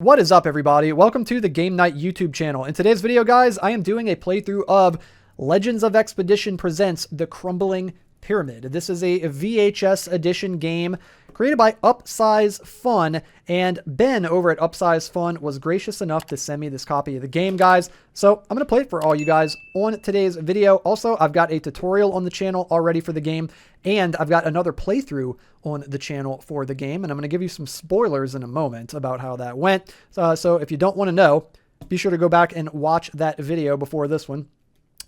What is up, everybody? Welcome to the Game Night YouTube channel. In today's video, guys, I am doing a playthrough of Legends of Expedition Presents The Crumbling Pyramid. This is a VHS edition game created by Upsize Fun, and Ben over at Upsize Fun was gracious enough to send me this copy of the game, guys. So I'm going to play it for all you guys on today's video. Also, I've got a tutorial on the channel already for the game, and I've got another playthrough on the channel for the game, and I'm going to give you some spoilers in a moment about how that went. So if you don't want to know, be sure to go back and watch that video before this one,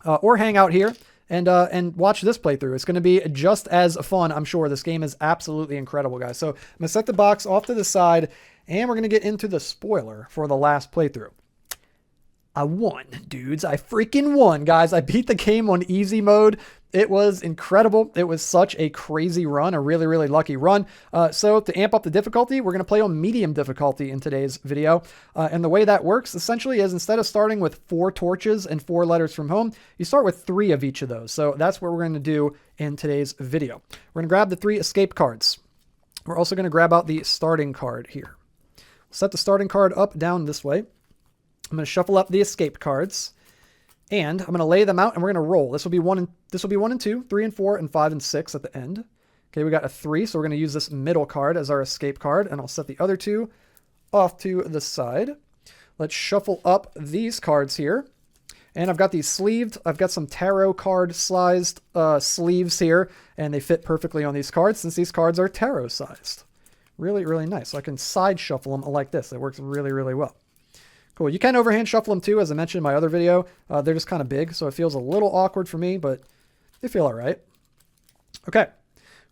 or hang out here and watch this playthrough. It's going to be just as fun, I'm sure. This game is absolutely incredible, guys. So I'm going to set the box off to the side, and we're going to get into the spoiler for the last playthrough. I won, dudes. I freaking won, guys. I beat the game on easy mode. It was incredible. It was such a crazy run, a really, really lucky run. So to amp up the difficulty, we're going to play on medium difficulty in today's video. And the way that works essentially is instead of starting with 4 torches and 4 letters from home, you start with 3 of each of those. So that's what we're going to do in today's video. We're going to grab the 3 escape cards. We're also going to grab out the starting card here. We'll set the starting card up, down this way. I'm going to shuffle up the escape cards, and I'm going to lay them out, and we're going to roll. This will be 1 and 2, 3 and 4, and 5 and 6 at the end. Okay, we got a 3, so we're going to use this middle card as our escape card, and I'll set the other 2 off to the side. Let's shuffle up these cards here, and I've got these sleeved. I've got some tarot card sized sleeves here, and they fit perfectly on these cards since these cards are tarot sized. Really, really nice. So I can side shuffle them like this. It works really, really well. Cool. You can overhand shuffle them too, as I mentioned in my other video. They're just kind of big, so it feels a little awkward for me, but they feel all right. Okay,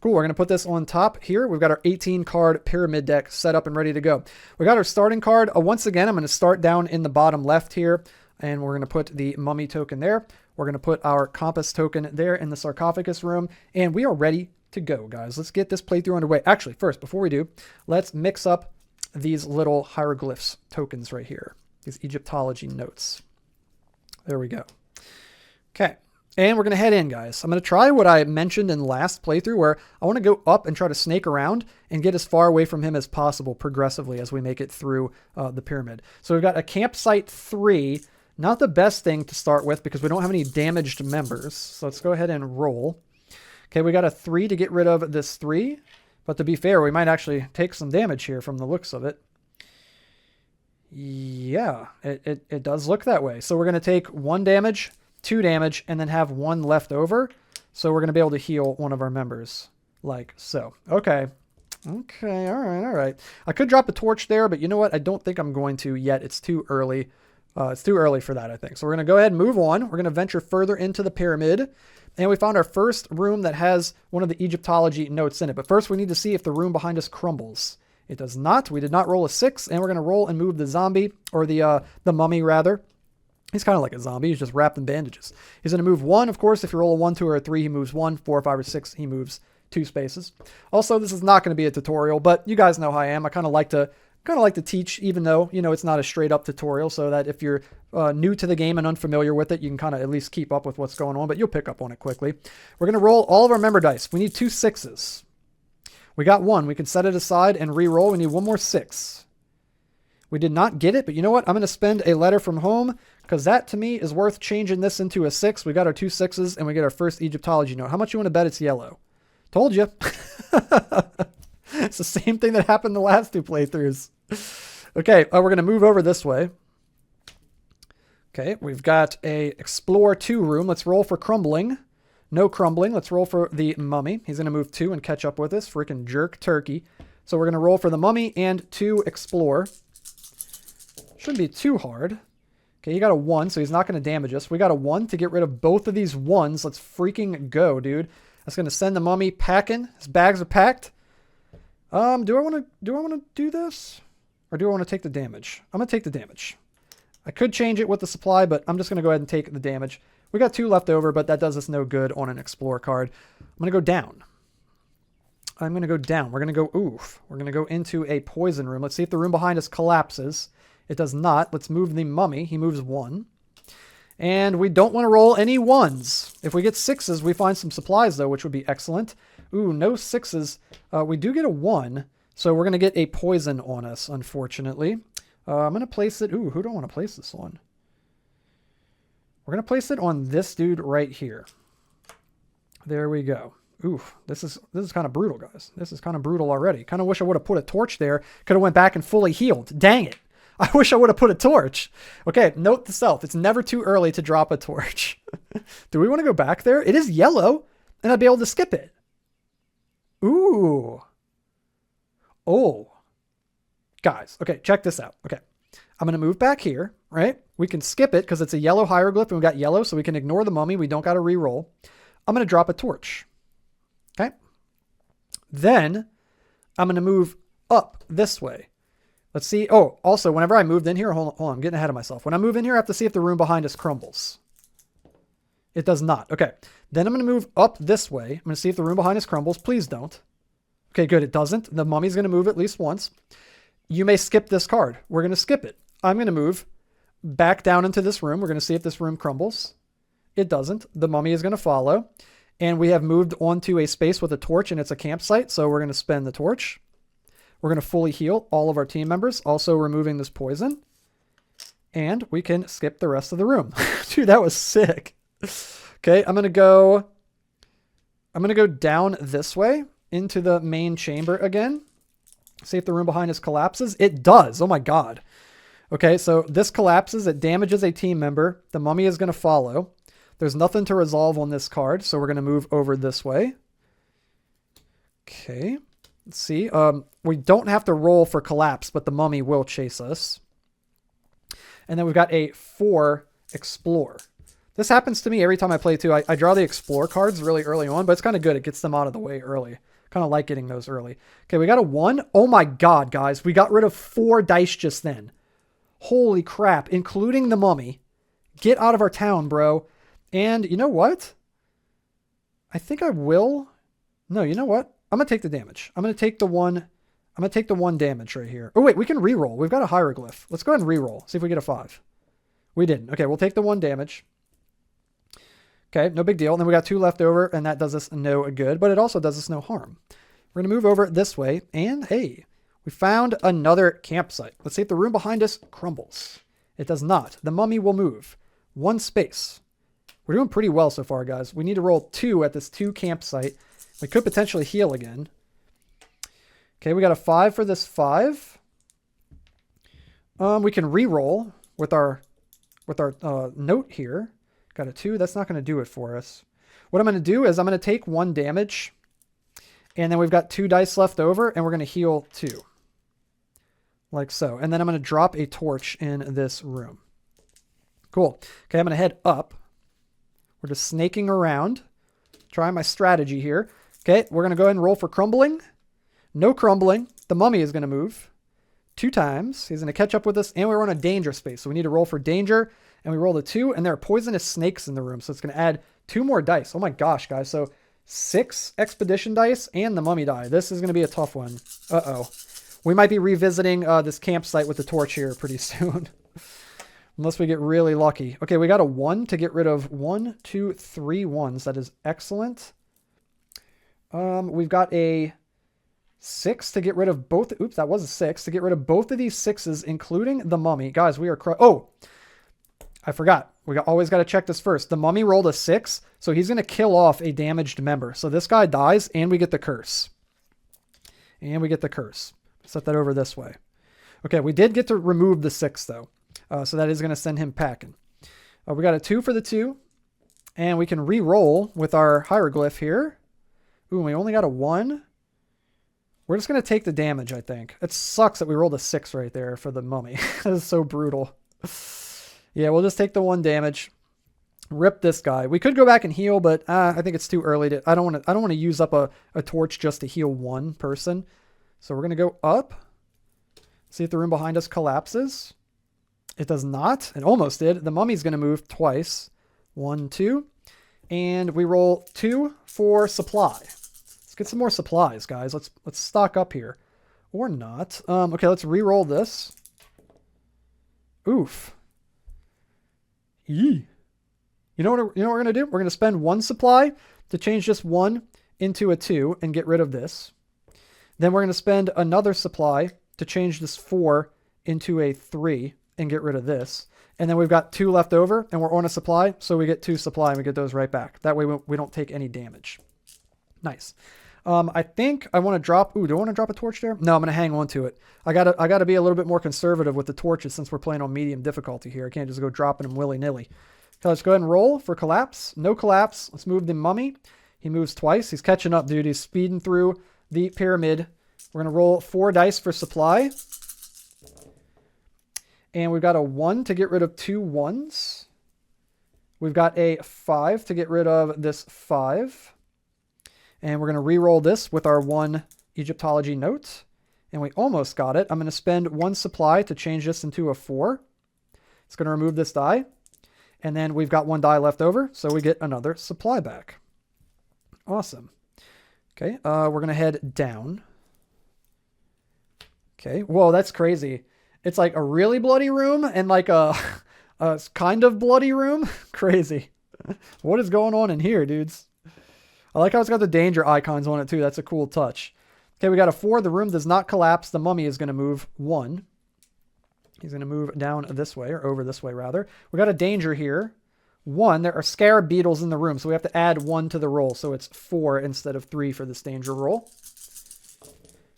cool. We're going to put this on top here. We've got our 18-card pyramid deck set up and ready to go. We got our starting card. Once again, I'm going to start down in the bottom left here, and we're going to put the mummy token there. We're going to put our compass token there in the sarcophagus room, and we are ready to go, guys. Let's get this playthrough underway. Actually, first, before we do, let's mix up these little hieroglyphs tokens right here. These Egyptology notes. There we go. Okay. And we're going to head in, guys. I'm going to try what I mentioned in last playthrough, where I want to go up and try to snake around and get as far away from him as possible progressively as we make it through the pyramid. So we've got a campsite 3. Not the best thing to start with because we don't have any damaged members. So let's go ahead and roll. Okay, we got a 3 to get rid of this 3. But to be fair, we might actually take some damage here from the looks of it. Yeah, it does look that way. So we're going to take 1 damage, 2 damage, and then have 1 left over. So we're going to be able to heal one of our members, like so. Okay. Okay, all right. I could drop a torch there, but you know what? I don't think I'm going to yet. It's too early. It's too early for that, I think. So we're going to go ahead and move on. We're going to venture further into the pyramid. And we found our first room that has one of the Egyptology notes in it. But first, we need to see if the room behind us crumbles. It does not. We did not roll a 6, and we're going to roll and move the zombie, or the mummy, rather. He's kind of like a zombie. He's just wrapped in bandages. He's going to move 1, of course. If you roll a 1, 2, or a 3, he moves 1. 4, 5, or 6, he moves 2 spaces. Also, this is not going to be a tutorial, but you guys know how I am. I kind of like to teach, even though, you know, it's not a straight up tutorial, so that if you're new to the game and unfamiliar with it, you can kind of at least keep up with what's going on, but you'll pick up on it quickly. We're going to roll all of our member dice. We need 2 6s. We got 1. We can set it aside and re-roll. We need 1 more 6. We did not get it, but you know what? I'm going to spend a letter from home because that, to me, is worth changing this into a 6. We got our 2 6s, and we get our first Egyptology note. How much you want to bet it's yellow? Told you. It's the same thing that happened the last 2 playthroughs. Okay, we're going to move over this way. Okay, we've got a Explore 2 room. Let's roll for crumbling. No crumbling. Let's roll for the mummy. He's going to move 2 and catch up with us. Freaking jerk turkey. So we're going to roll for the mummy and 2 explore. Shouldn't be too hard. Okay, he got a 1, so he's not going to damage us. We got a 1 to get rid of both of these 1s. Let's freaking go, dude. That's going to send the mummy packing. His bags are packed. Do I want to do this? Or do I want to take the damage? I'm going to take the damage. I could change it with the supply, but I'm just going to go ahead and take the damage. We got 2 left over, but that does us no good on an Explore card. I'm going to go down. I'm going to go down. We're going to go oof. We're going to go into a poison room. Let's see if the room behind us collapses. It does not. Let's move the mummy. He moves 1. And we don't want to roll any 1s. If we get 6s, we find some supplies, though, which would be excellent. Ooh, no 6s. We do get a 1, so we're going to get a poison on us, unfortunately. I'm going to place it. Ooh, who do I want to place this on? We're going to place it on this dude right here. There we go. Ooh, this is kind of brutal, guys. This is kind of brutal already. Kind of wish I would have put a torch there. Could have went back and fully healed. Dang it. I wish I would have put a torch. Okay, note to self. It's never too early to drop a torch. Do we want to go back there? It is yellow, and I'd be able to skip it. Ooh. Oh. Guys, okay, check this out. Okay, I'm going to move back here, right? We can skip it because it's a yellow hieroglyph, and we got yellow, so we can ignore the mummy. We don't got to re-roll. I'm going to drop a torch. Okay. Then I'm going to move up this way. Let's see. Oh, also, whenever I moved in here, hold on, I'm getting ahead of myself. When I move in here, I have to see if the room behind us crumbles. It does not. Okay. Then I'm going to move up this way. I'm going to see if the room behind us crumbles. Please don't. Okay, good. It doesn't. The mummy's going to move at least once. You may skip this card. We're going to skip it. I'm going to move back down into this room. We're going to see if this room crumbles. It doesn't. The mummy is going to follow. And we have moved onto a space with a torch, and it's a campsite. So we're going to spend the torch. We're going to fully heal all of our team members, also removing this poison. And we can skip the rest of the room. Dude, that was sick. Okay, I'm going to go down this way into the main chamber again. See if the room behind us collapses. It does. Oh my God. Okay, so this collapses. It damages a team member. The mummy is going to follow. There's nothing to resolve on this card, so we're going to move over this way. Okay, let's see. We don't have to roll for collapse, but the mummy will chase us. And then we've got a 4 explore. This happens to me every time I play too. I draw the explore cards really early on, but it's kind of good. It gets them out of the way early. Kind of like getting those early. Okay, we got a 1. Oh my God, guys. We got rid of 4 dice just then. Holy crap, including the mummy. Get out of our town, bro. And you know what? I think I will. No, you know what? I'm going to take the damage. I'm going to take the 1. I'm going to take the 1 damage right here. Oh, wait, we can reroll. We've got a hieroglyph. Let's go ahead and reroll. See if we get a 5. We didn't. Okay, we'll take the 1 damage. Okay, no big deal. And then we got 2 left over, and that does us no good, but it also does us no harm. We're going to move over this way, and hey, we found another campsite. Let's see if the room behind us crumbles. It does not. The mummy will move. 1 space. We're doing pretty well so far, guys. We need to roll 2 at this 2 campsite. We could potentially heal again. Okay, we got a 5 for this 5. We can re-roll with our note here. Got a 2. That's not going to do it for us. What I'm going to do is I'm going to take 1 damage. And then we've got 2 dice left over. And we're going to heal 2. Like so. And then I'm going to drop a torch in this room. Cool. Okay, I'm going to head up. We're just snaking around. Trying my strategy here. Okay, we're going to go ahead and roll for crumbling. No crumbling. The mummy is going to move 2 times. He's going to catch up with us. And we're on a danger space. So we need to roll for danger. And we rolled a 2. And there are poisonous snakes in the room. So it's going to add 2 more dice. Oh my gosh, guys. So 6 expedition dice and the mummy die. This is going to be a tough one. Uh-oh. We might be revisiting this campsite with the torch here pretty soon. Unless we get really lucky. Okay, we got a 1 to get rid of 1, 2, 3 1s. That is excellent. We've got a 6 to get rid of both. Oops, that was a 6 to get rid of both of these 6s, including the mummy. Guys, we are... Oh, I forgot. Always got to check this first. The mummy rolled a 6, so he's going to kill off a damaged member. So this guy dies, and we get the curse. And we get the curse. Set that over this way. Okay, we did get to remove the 6, though. So that is going to send him packing. We got a 2 for the 2. And we can re-roll with our hieroglyph here. Ooh, we only got a 1. We're just going to take the damage, I think. It sucks that we rolled a 6 right there for the mummy. That is so brutal. Yeah, we'll just take the 1 damage. Rip this guy. We could go back and heal, but I think it's too early to... I don't want to use up a torch just to heal 1 person. So we're going to go up. See if the room behind us collapses. It does not. It almost did. The mummy's going to move twice. 1, 2. And we roll 2 for supply. Let's get some more supplies, guys. Let's stock up here. Or not. Okay, let's re-roll this. Oof. Yee. You know what we're going to do? We're going to spend 1 supply to change this 1 into a 2 and get rid of this. Then we're going to spend another supply to change this 4 into a 3 and get rid of this. And then we've got 2 left over, and we're on a supply, so we get 2 supply, and we get those right back. That way we don't take any damage. Nice. I think I want to drop... Ooh, do I want to drop a torch there? No, I'm going to hang on to it. I gotta be a little bit more conservative with the torches since we're playing on medium difficulty here. I can't just go dropping them willy-nilly. So let's go ahead and roll for collapse. No collapse. Let's move the mummy. He moves twice. He's catching up, dude. He's speeding through the pyramid. We're going to roll 4 dice for supply. And we've got a 1 to get rid of 2 1s. We've got a 5 to get rid of this 5. And we're going to re-roll this with our 1 Egyptology note. And we almost got it. I'm going to spend 1 supply to change this into a 4. It's going to remove this die. And then we've got 1 die left over, so we get another supply back. Awesome. Okay, we're going to head down. Okay, whoa, that's crazy. It's like a really bloody room and like a kind of bloody room. Crazy. What is going on in here, dudes? I like how it's got the danger icons on it too. That's a cool touch. Okay, we got a 4. The room does not collapse. The mummy is going to move 1. He's going to move down this way, or over this way rather. We got a danger here. 1. There are scarab beetles in the room, so we have to add 1 to the roll. So it's 4 instead of 3 for this danger roll.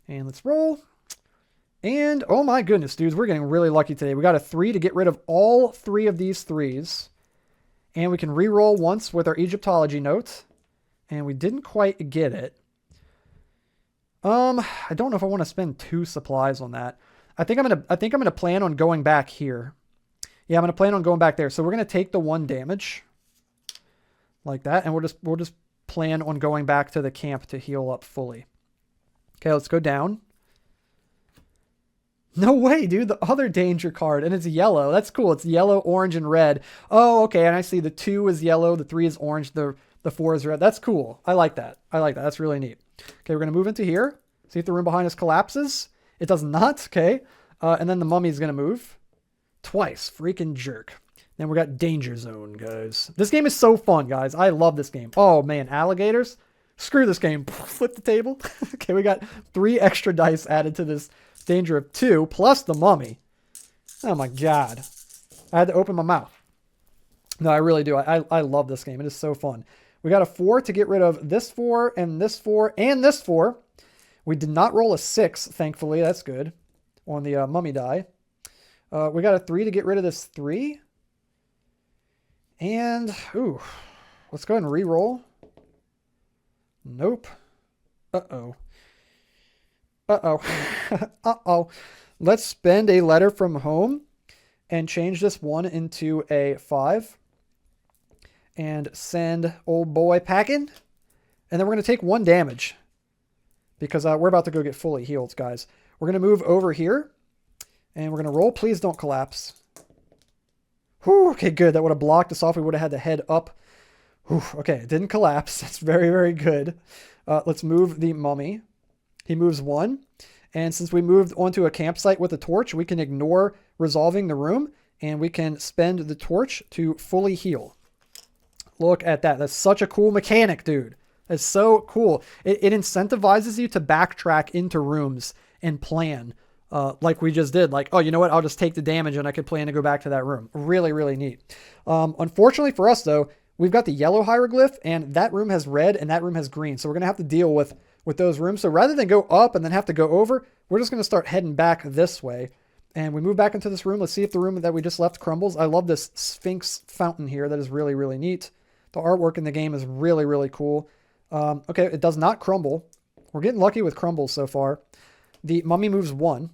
And let's roll. And, oh my goodness, dudes, we're getting really lucky today. We got a 3 to get rid of all 3 of these 3s. And we can re-roll once with our Egyptology note. And we didn't quite get it. I don't know if I want to spend 2 supplies on that. I think I'm gonna plan on going back here. Yeah, I'm gonna plan on going back there. So we're gonna take the 1 damage. Like that, and we'll just plan on going back to the camp to heal up fully. Okay, let's go down. No way, dude. The other danger card, and it's yellow. That's cool. It's yellow, orange, and red. Oh, okay. And I see the 2 is yellow, the 3 is orange, the 4 is red. That's cool. I like that. I like that. That's really neat. Okay, we're going to move into here. See if the room behind us collapses. It does not. Okay. And then the mummy is going to move twice. Freaking jerk. Then we got Danger Zone, guys. This game is so fun, guys. I love this game. Oh, man. Alligators. Screw this game. Flip the table. Okay, we got 3 extra dice added to this danger of 2 plus the mummy. Oh my god, I had to open my mouth. No, I really do. I love this game. It is so fun. We got a 4 to get rid of this 4 and this 4 and this 4. We did not roll a 6, thankfully. That's good on the mummy die. We got a 3 to get rid of this 3. And ooh, let's go ahead and re-roll. Nope. Uh-oh. Uh-oh. Uh-oh. Let's spend a letter from home and change this 1 into a 5. And send old boy packing. And then we're going to take 1 damage. Because we're about to go get fully healed, guys. We're going to move over here. And we're going to roll. Please don't collapse. Whew, okay, good. That would have blocked us off. We would have had to head up. Whew, okay, it didn't collapse. That's very, very good. Let's move the mummy. He moves 1. And since we moved onto a campsite with a torch, we can ignore resolving the room. And we can spend the torch to fully heal. Look at that. That's such a cool mechanic, dude. That's so cool. It incentivizes you to backtrack into rooms and plan like we just did. Like, oh, you know what? I'll just take the damage and I could plan to go back to that room. Really, really neat. Unfortunately for us, though, we've got the yellow hieroglyph and that room has red and that room has green. So we're going to have to deal with those rooms. So rather than go up and then have to go over, we're just going to start heading back this way. And we move back into this room. Let's see if the room that we just left crumbles. I love this Sphinx fountain here. That is really, really neat. The artwork in the game is really, really cool. Okay, it does not crumble. We're getting lucky with crumbles so far. The mummy moves 1.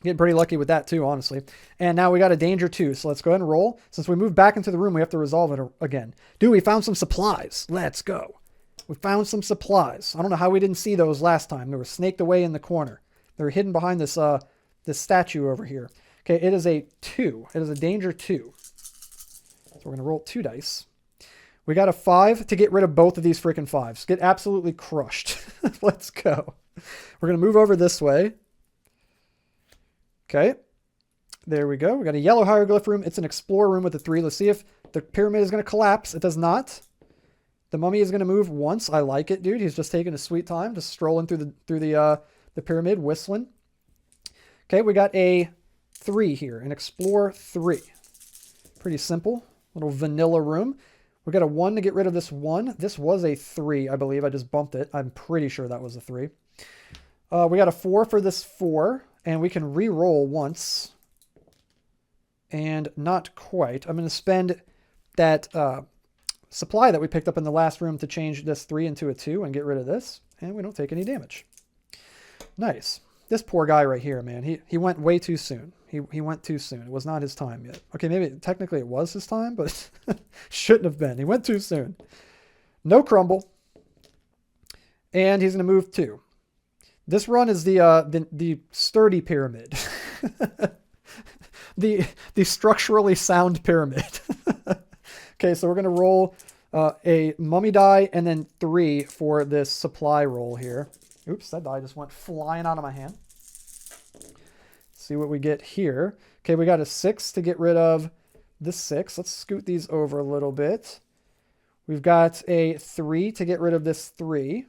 Getting pretty lucky with that too, honestly. And now we got a danger 2. So let's go ahead and roll. Since we moved back into the room, we have to resolve it again. Dude, we found some supplies. Let's go. We found some supplies. I don't know how we didn't see those last time. They were snaked away in the corner. They were hidden behind this this statue over here. Okay, it is a 2. It is a danger 2. So we're going to roll 2 dice. We got a 5 to get rid of both of these freaking 5s. Get absolutely crushed. Let's go. We're going to move over this way. Okay. There we go. We got a yellow hieroglyph room. It's an explorer room with a 3. Let's see if the pyramid is going to collapse. It does not. The mummy is going to move once. I like it, dude. He's just taking a sweet time, just strolling through the pyramid, whistling. Okay, we got a 3 here and explore 3. Pretty simple. Little vanilla room. We got a 1 to get rid of this 1. This was a 3, I believe. I just bumped it. I'm pretty sure that was a 3. We got a 4 for this 4, and we can re-roll once. And not quite. I'm going to spend that supply that we picked up in the last room to change this 3 into a 2 and get rid of this. And we don't take any damage. Nice. This poor guy right here, man. He went way too soon. He went too soon. It was not his time yet. Okay, maybe technically it was his time, but shouldn't have been. He went too soon. No crumble. And he's going to move 2. This run is the sturdy pyramid. the structurally sound pyramid. Okay, so we're going to roll a mummy die and then 3 for this supply roll here. Oops, that die just went flying out of my hand. See what we get here. Okay, we got a 6 to get rid of the 6. Let's scoot these over a little bit. We've got a 3 to get rid of this 3.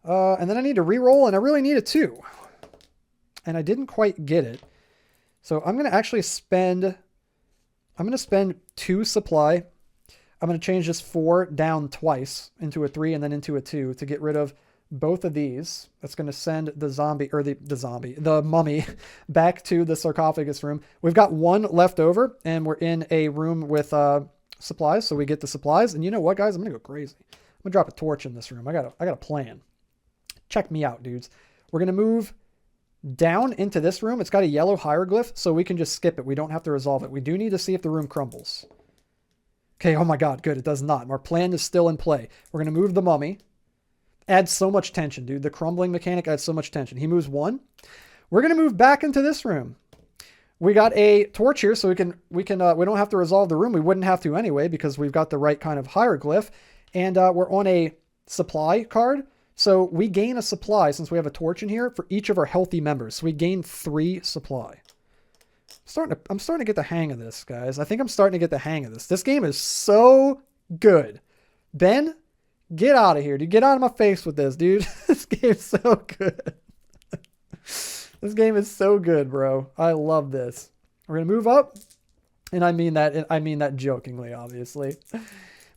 And then I need to re-roll, and I really need a 2. And I didn't quite get it. So I'm going to actually spend 2 supply. I'm going to change this 4 down twice into a 3 and then into a 2 to get rid of both of these. That's going to send the zombie, or the mummy back to the sarcophagus room. We've got 1 left over, and we're in a room with supplies, so we get the supplies. And you know what, guys? I'm going to go crazy. I'm going to drop a torch in this room. I got a plan. Check me out, dudes. We're going to move down into this room. It's got a yellow hieroglyph, so we can just skip it. We don't have to resolve it. We do need to see if the room crumbles. Okay, oh my god, good. It does not. Our plan is still in play. We're going to move the mummy. Adds so much tension, dude. The crumbling mechanic adds so much tension. He moves 1. We're going to move back into this room. We got a torch here, so we don't have to resolve the room. We wouldn't have to anyway, because we've got the right kind of hieroglyph. And we're on a supply card. So we gain a supply, since we have a torch in here, for each of our healthy members. So we gain 3 supply. I'm starting to get the hang of this, guys. I think I'm starting to get the hang of this. This game is so good. Ben, get out of here, dude. Get out of my face with this, dude. This game is so good. This game is so good, bro. I love this. We're going to move up. And I mean that jokingly, obviously.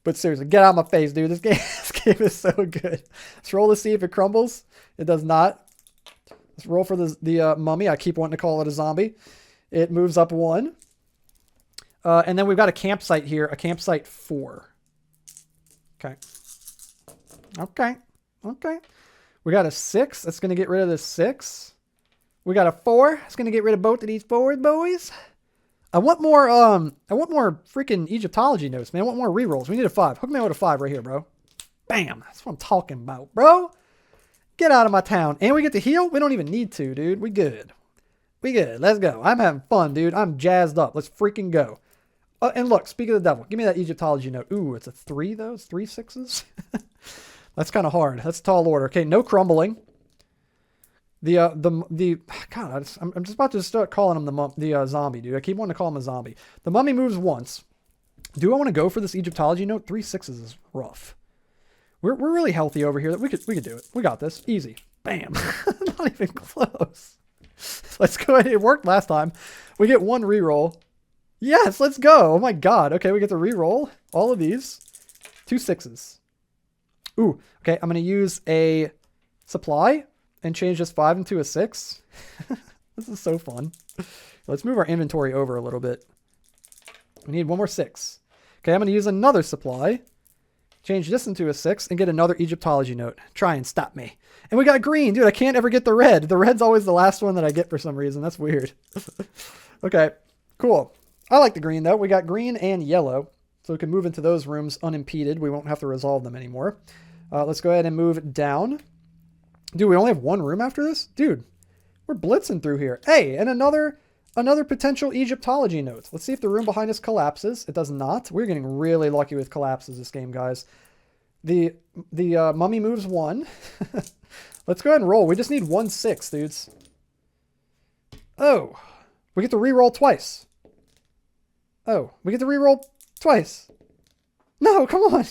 But seriously, get out of my face, dude. This game is so good. Let's roll to see if it crumbles. It does not. Let's roll for the mummy. I keep wanting to call it a zombie. It moves up 1. And then we've got a campsite here, a campsite 4. Okay. Okay. We got a 6. That's going to get rid of this 6. We got a 4. It's going to get rid of both of these 4s, boys. I want more freaking Egyptology notes, man. I want more rerolls. We need a 5. Hook me with a 5 right here, bro. Bam. That's what I'm talking about, bro. Get out of my town. And we get to heal? We don't even need to, dude. We good. We good. Let's go. I'm having fun, dude. I'm jazzed up. Let's freaking go. And look, speak of the devil. Give me that Egyptology note. Ooh, it's a 3, though? It's 3 6s? That's kind of hard. That's a tall order. Okay, no crumbling. God, I'm just about to start calling him the zombie, dude. I keep wanting to call him a zombie. The mummy moves once. Do I want to go for this Egyptology note? 3 6s is rough. We're really healthy over here. We could do it. We got this. Easy. Bam. Not even close. Let's go ahead. It worked last time. We get 1 reroll. Yes, let's go. Oh my god. Okay, we get to reroll all of these. 2 6s. Ooh, okay. I'm going to use a supply and change this 5 into a 6. This is so fun. Let's move our inventory over a little bit. We need 1 more 6. Okay, I'm going to use another supply. Change this into a 6 and get another Egyptology note. Try and stop me. And we got green. Dude, I can't ever get the red. The red's always the last one that I get for some reason. That's weird. Okay, cool. I like the green, though. We got green and yellow. So we can move into those rooms unimpeded. We won't have to resolve them anymore. Let's go ahead and move down. Dude, we only have 1 room after this? Dude, we're blitzing through here. Hey, and another potential Egyptology note. Let's see if the room behind us collapses. It does not. We're getting really lucky with collapses this game, guys. The mummy moves 1. Let's go ahead and roll. We just need 1 6, dudes. Oh, we get to re-roll twice. Oh, we get to re-roll twice. No, come on.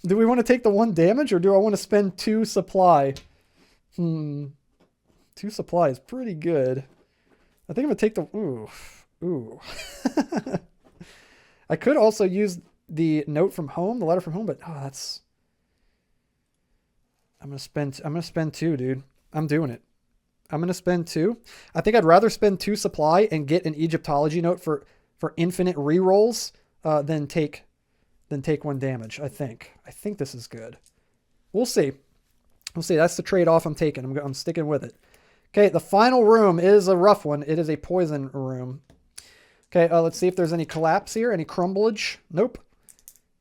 Do we want to take the 1 damage, or do I want to spend 2 supply? 2 2 supply is pretty good. I think I'm going to take the... Ooh. Ooh. I could also use the note from home, the letter from home, but oh, that's... I'm going to spend 2, dude. I'm doing it. I'm going to spend 2. I think I'd rather spend 2 supply and get an Egyptology note for infinite rerolls than take 1 damage, I think. I think this is good. We'll see. We'll see. That's the trade-off I'm taking. I'm sticking with it. Okay, the final room is a rough one. It is a poison room. Okay, let's see if there's any collapse here, any crumblage. Nope.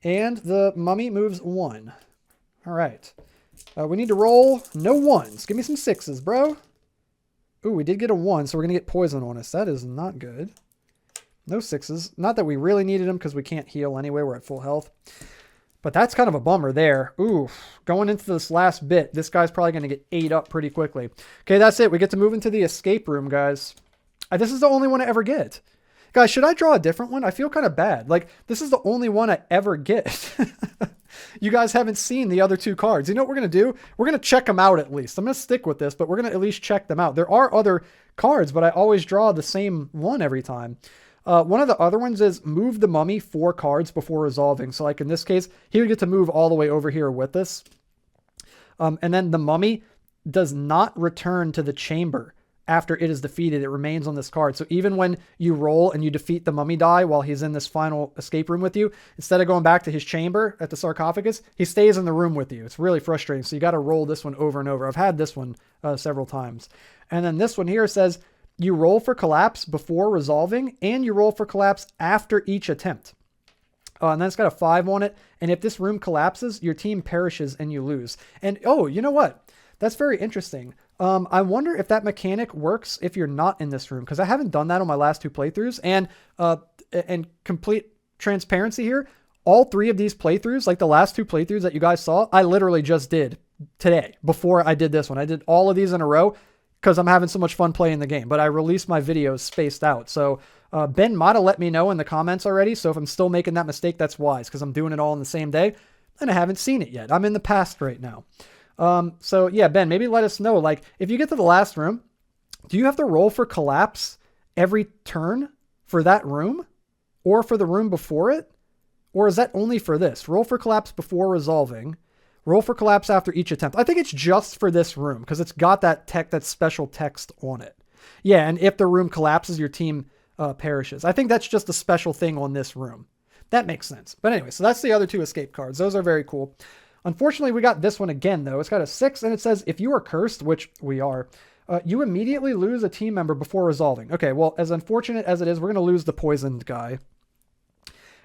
And the mummy moves 1. All right. We need to roll no 1s. Give me some 6s, bro. Ooh, we did get a 1, so we're going to get poison on us. That is not good. No 6s. Not that we really needed them because we can't heal anyway. We're at full health. But that's kind of a bummer there. Ooh, going into this last bit, this guy's probably going to get ate up pretty quickly. Okay, that's it. We get to move into the escape room, guys. This is the only one I ever get. Guys, should I draw a different one? I feel kind of bad. Like, this is the only one I ever get. You guys haven't seen the other 2 cards. You know what we're going to do? We're going to check them out at least. I'm going to stick with this, but we're going to at least check them out. There are other cards, but I always draw the same one every time. One of the other ones is move the mummy 4 cards before resolving. So like in this case, he would get to move all the way over here with this. And then the mummy does not return to the chamber after it is defeated. It remains on this card. So even when you roll and you defeat the mummy die while he's in this final escape room with you, instead of going back to his chamber at the sarcophagus, he stays in the room with you. It's really frustrating. So you got to roll this one over and over. I've had this one several times. And then this one here says you roll for collapse before resolving and you roll for collapse after each attempt. And then it's got a 5 on it. And if this room collapses, your team perishes and you lose. And oh, you know what? That's very interesting. I wonder if that mechanic works if you're not in this room, because I haven't done that on my last 2 playthroughs. And complete transparency here, all 3 of these playthroughs, like the last 2 playthroughs that you guys saw, I literally just did today before I did this one. I did all of these in a row because I'm having so much fun playing the game, but I released my videos spaced out. So Ben might have let me know in the comments already. So if I'm still making that mistake, that's wise, because I'm doing it all in the same day and I haven't seen it yet. I'm in the past right now. So yeah, Ben, maybe let us know, like, if you get to the last room, do you have to roll for collapse every turn for that room or for the room before it? Or is that only for this? Roll for collapse before resolving, roll for collapse after each attempt. I think it's just for this room because it's got that special text on it. Yeah. And if the room collapses, your team perishes. I think that's just a special thing on this room. That makes sense. But anyway, so that's the other 2 escape cards. Those are very cool. Unfortunately, we got this one again, though. It's got a 6, and it says, if you are cursed, which we are, you immediately lose a team member before resolving. Okay, well, as unfortunate as it is, we're going to lose the poisoned guy.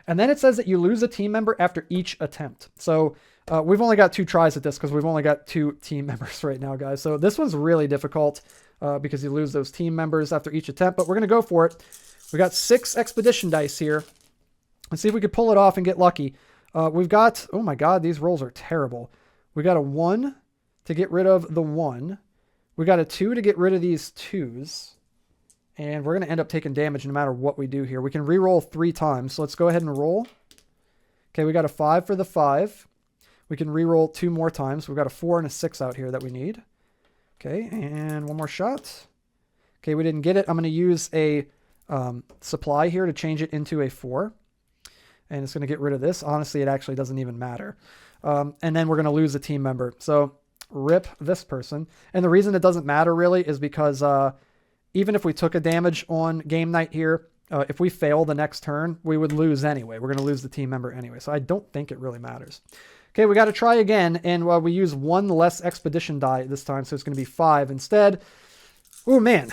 And then it says that you lose a team member after each attempt. So we've only got 2 tries at this because we've only got 2 team members right now, guys. So this one's really difficult because you lose those team members after each attempt, but we're going to go for it. We got 6 expedition dice here. Let's see if we could pull it off and get lucky. We've got, oh my God, these rolls are terrible. We got a 1 to get rid of the 1. We got a 2 to get rid of these 2s. And we're going to end up taking damage no matter what we do here. We can re-roll 3 times. So let's go ahead and roll. Okay, we got a 5 for the 5. We can re-roll 2 more times. We've got a 4 and a 6 out here that we need. Okay, and 1 more shot. Okay, we didn't get it. I'm going to use a supply here to change it into a 4. And it's going to get rid of this. Honestly, it actually doesn't even matter. And then we're going to lose a team member. So rip this person. And the reason it doesn't matter really is because even if we took a damage on game night here, if we fail the next turn, we would lose anyway. We're going to lose the team member anyway. So I don't think it really matters. Okay, we got to try again. And we use 1 less expedition die this time. So it's going to be 5 instead. Oh, man.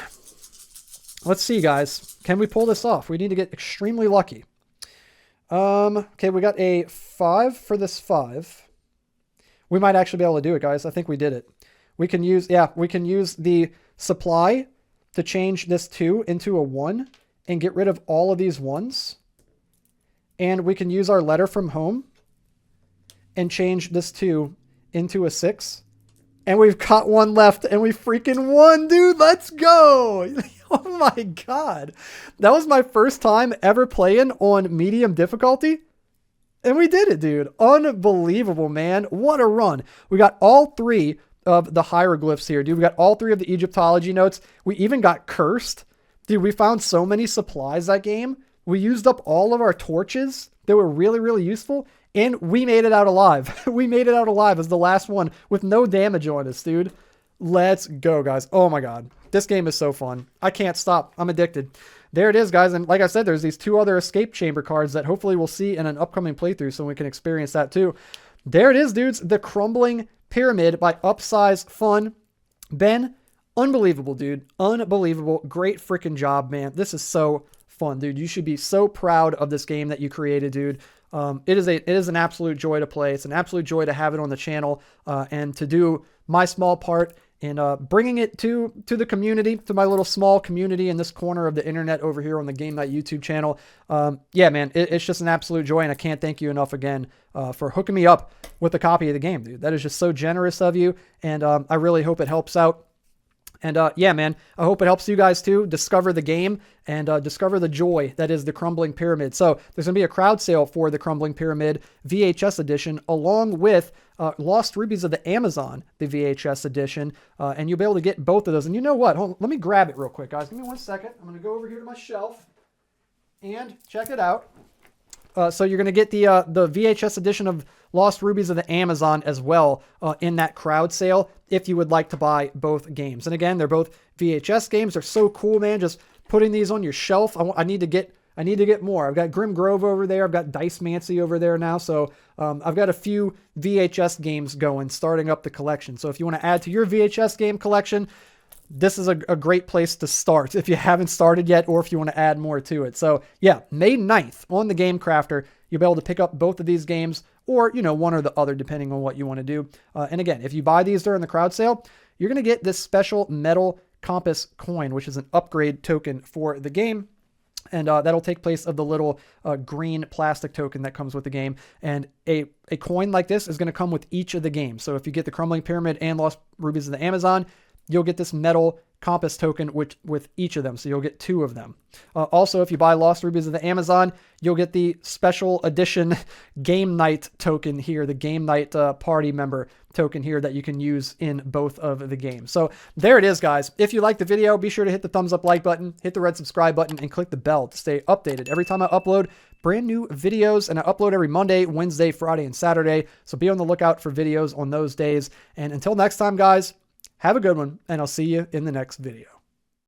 Let's see, guys. Can we pull this off? We need to get extremely lucky. Okay, we got a 5 for this 5. We might actually be able to do it, guys. I think we did it. We can use the supply to change this 2 into a 1 and get rid of all of these 1s. And we can use our letter from home and change this 2 into a 6. And we've got 1 left and we freaking won, dude. Let's go. Oh my God. That was my first time ever playing on medium difficulty. And we did it, dude. Unbelievable, man. What a run. We got all 3 of the hieroglyphs here, dude. We got all 3 of the Egyptology notes. We even got cursed. Dude, we found so many supplies that game. We used up all of our torches that were really, really useful. And we made it out alive. We made it out alive as the last one with no damage on us, dude. Let's go, guys. Oh my God. This game is so fun. I can't stop. I'm addicted. There it is, guys. And like I said, there's these 2 other escape chamber cards that hopefully we'll see in an upcoming playthrough so we can experience that too. There it is, dudes. The Crumbling Pyramid by Upsize Fun. Ben, unbelievable, dude. Unbelievable. Great freaking job, man. This is so fun, dude. You should be so proud of this game that you created, dude. It is an absolute joy to play. It's an absolute joy to have it on the channel and to do my small part in bringing it to the community, to my little small community in this corner of the internet over here on the Game Night YouTube channel. Yeah, man, it's just an absolute joy, and I can't thank you enough again for hooking me up with a copy of the game, dude. That is just so generous of you, and I really hope it helps out. And yeah, man, I hope it helps you guys too discover the game and discover the joy that is the Crumbling Pyramid. So there's going to be a crowd sale for the Crumbling Pyramid VHS edition along with Lost Rubies of the Amazon, the VHS edition. And you'll be able to get both of those. And you know what? Hold on, let me grab it real quick, guys. Give me 1 second. I'm going to go over here to my shelf and check it out. So you're going to get the VHS edition of Lost Rubies of the Amazon as well in that crowd sale if you would like to buy both games. And again, they're both VHS games. They're so cool, man. Just putting these on your shelf. I need to get more. I've got Grim Grove over there. I've got Dice Mancy over there now. So I've got a few VHS games going, starting up the collection. So if you want to add to your VHS game collection, this is a great place to start if you haven't started yet or if you want to add more to it. So yeah, May 9th on the Game Crafter, you'll be able to pick up both of these games or, you know, one or the other depending on what you want to do. And again, if you buy these during the crowd sale, you're going to get this special metal compass coin, which is an upgrade token for the game. And that'll take place of the little green plastic token that comes with the game. And a coin like this is going to come with each of the games. So if you get the Crumbling Pyramid and Lost Rubies of the Amazon, you'll get this metal compass token with each of them. So you'll get 2 of them. Also, if you buy Lost Rubies of the Amazon, you'll get the special edition Game Night token here, the Game Night party member token here that you can use in both of the games. So there it is, guys. If you liked the video, be sure to hit the thumbs up like button, hit the red subscribe button, and click the bell to stay updated every time I upload brand new videos. And I upload every Monday, Wednesday, Friday, and Saturday. So be on the lookout for videos on those days. And until next time, guys, have a good one, and I'll see you in the next video.